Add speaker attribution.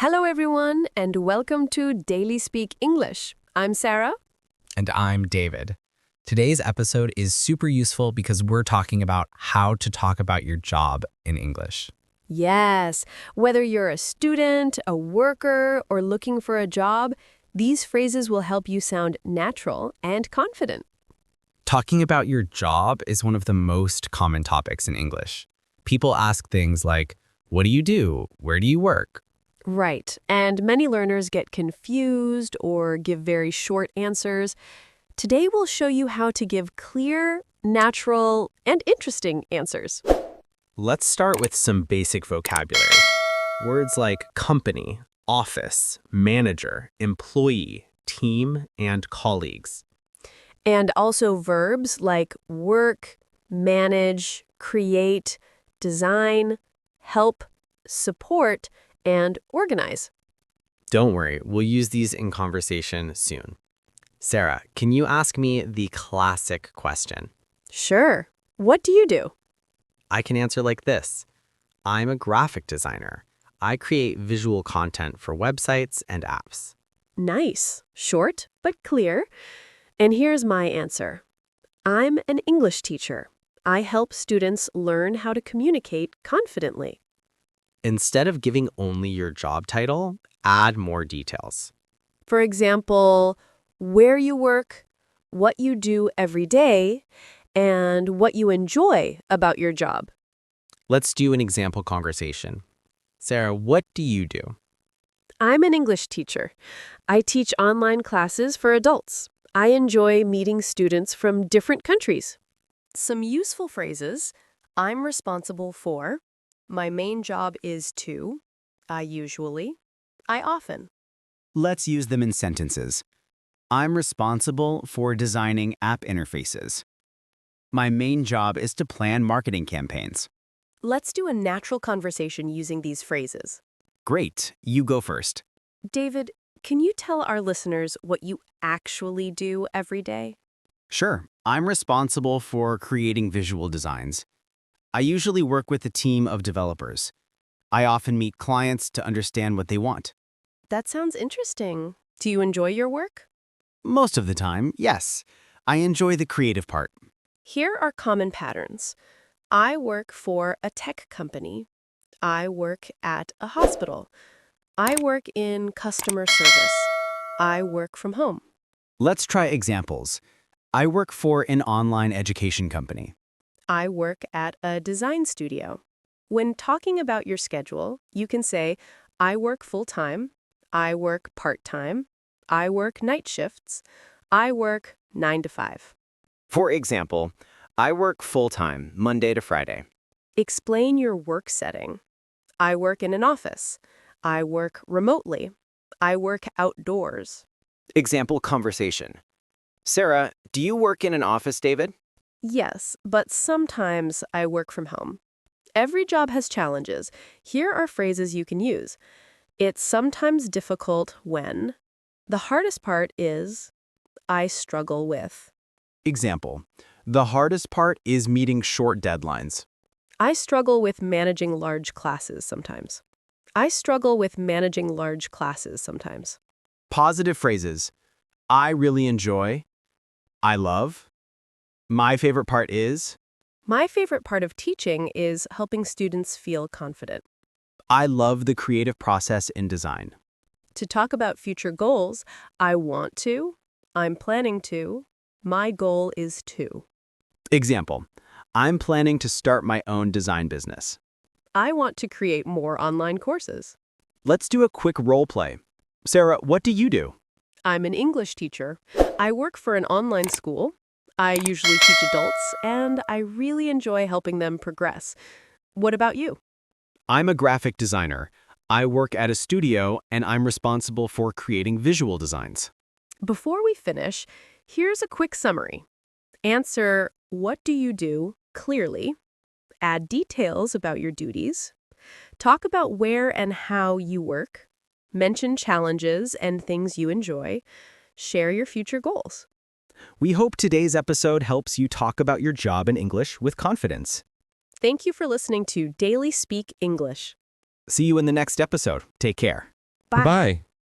Speaker 1: Hello, everyone, and welcome to Daily Speak English. I'm Sarah.
Speaker 2: And I'm David. Today's episode is super useful because we're talking about how to talk about your job in English.
Speaker 1: Yes, whether you're a student, a worker, or looking for a job, these phrases will help you sound natural and confident.
Speaker 2: Talking about your job is one of the most common topics in English. People ask things like, what do you do? Where do you work?
Speaker 1: Right, and many learners get confused or give very short answers. Today we'll show you how to give clear, natural, and interesting answers.
Speaker 3: Let's start with some basic vocabulary. Words like company, office, manager, employee, team, and colleagues.
Speaker 1: And also verbs like work, manage, create, design, help, support, and organize.
Speaker 3: Don't worry, we'll use these in conversation soon. Sarah, can you ask me the classic question?
Speaker 1: Sure. What do you do?
Speaker 3: I can answer like this. I'm a graphic designer. I create visual content for websites and apps.
Speaker 1: Nice. Short, but clear. And here's my answer. I'm an English teacher. I help students learn how to communicate confidently.
Speaker 3: Instead of giving only your job title, add more details.
Speaker 1: For example, where you work, what you do every day, and what you enjoy about your job.
Speaker 3: Let's do an example conversation. Sarah, what do you do?
Speaker 1: I'm an English teacher. I teach online classes for adults. I enjoy meeting students from different countries. Some useful phrases. I'm responsible for. My main job is to. I usually. I often.
Speaker 4: Let's use them in sentences. I'm responsible for designing app interfaces. My main job is to plan marketing campaigns.
Speaker 1: Let's do a natural conversation using these phrases.
Speaker 4: Great, you go first.
Speaker 1: David, can you tell our listeners what you actually do every day?
Speaker 4: Sure, I'm responsible for creating visual designs. I usually work with a team of developers. I often meet clients to understand what they want.
Speaker 1: That sounds interesting. Do you enjoy your work?
Speaker 4: Most of the time, yes. I enjoy the creative part.
Speaker 1: Here are common patterns. I work for a tech company. I work at a hospital. I work in customer service. I work from home.
Speaker 4: Let's try examples. I work for an online education company.
Speaker 1: I work at a design studio. When talking about your schedule, you can say, I work full-time, I work part-time, I work night shifts, I work 9 to 5.
Speaker 3: For example, I work full-time, Monday to Friday.
Speaker 1: Explain your work setting. I work in an office. I work remotely. I work outdoors.
Speaker 3: Example conversation. Sarah, do you work in an office, David?
Speaker 1: Yes, but sometimes I work from home. Every job has challenges. Here are phrases you can use. It's sometimes difficult when. The hardest part is. I struggle with.
Speaker 4: Example. The hardest part is meeting short deadlines.
Speaker 1: I struggle with managing large classes sometimes. I struggle with managing large classes sometimes.
Speaker 4: Positive phrases. I really enjoy. I love. My favorite part is.
Speaker 1: My favorite part of teaching is helping students feel confident.
Speaker 4: I love the creative process in design.
Speaker 1: To talk about future goals, I want to, I'm planning to, my goal is to.
Speaker 4: Example. I'm planning to start my own design business.
Speaker 1: I want to create more online courses.
Speaker 4: Let's do a quick role play. Sarah, what do you do?
Speaker 1: I'm an English teacher. I work for an online school. I usually teach adults, and I really enjoy helping them progress. What about you?
Speaker 4: I'm a graphic designer. I work at a studio, and I'm responsible for creating visual designs.
Speaker 1: Before we finish, here's a quick summary. Answer, what do you do, clearly. Add details about your duties. Talk about where and how you work. Mention challenges and things you enjoy. Share your future goals.
Speaker 4: We hope today's episode helps you talk about your job in English with confidence.
Speaker 1: Thank you for listening to Daily Speak English.
Speaker 4: See you in the next episode. Take care.
Speaker 1: Bye.
Speaker 5: Bye.